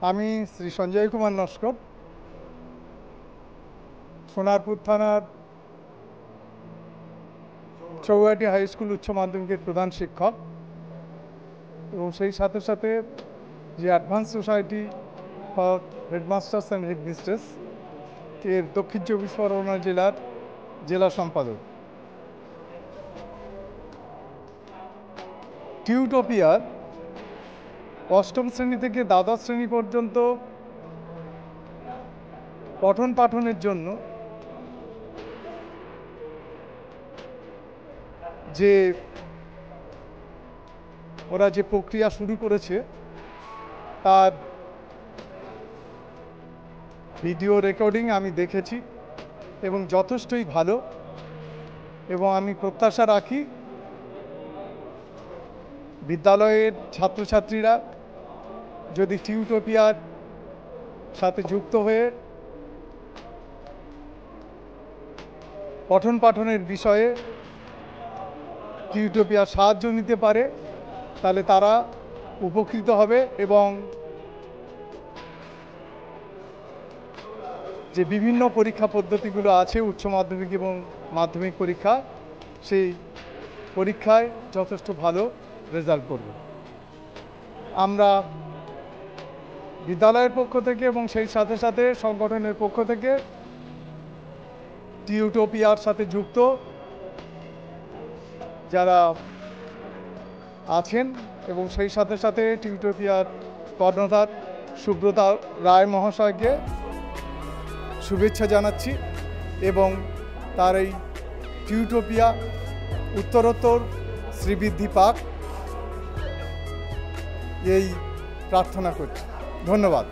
আমি শ্রী সঞ্জয় কুমার নস্কর, সোনারপুর থানার Chauhati high school উচ্চ মাধ্যমিকের প্রধান শিক্ষক এবং সেই সাথে সাথে যে advance society for headmasters and headmistress এর দক্ষিণ চব্বিশ পরগনা জেলার জেলা সম্পাদক। টিউটোপিয়ার অষ্টম শ্রেণী থেকে দ্বাদশ শ্রেণী পর্যন্ত পঠন পাঠনের জন্য যে ওরা যে প্রক্রিয়া শুরু করেছে তার ভিডিও রেকর্ডিং আমি দেখেছি এবং যথেষ্টই ভালো, এবং আমি প্রত্যাশা রাখি বিদ্যালয়ের ছাত্রছাত্রীরা যদি টিউটোপিয়ার সাথে যুক্ত হয়ে পঠন পাঠনের বিষয়ে টিউটোপিয়ার সাহায্য নিতে পারে তাহলে তারা উপকৃত হবে এবং যে বিভিন্ন পরীক্ষা পদ্ধতিগুলো আছে উচ্চ মাধ্যমিক এবং মাধ্যমিক পরীক্ষা, সেই পরীক্ষায় যথেষ্ট ভালো রেজাল্ট করবে। আমরা বিদ্যালয়ের পক্ষ থেকে এবং সেই সাথে সাথে সংগঠনের পক্ষ থেকে টিউটোপিয়ার সাথে যুক্ত যারা আছেন এবং সেই সাথে সাথে টিউটোপিয়ার কর্ণধার সুব্রতা রায় মহাশয়কে শুভেচ্ছা জানাচ্ছি এবং তার এই টিউটোপিয়া উত্তরোত্তর শ্রীবৃদ্ধি পাক এই প্রার্থনা করছি। ধন্যবাদ।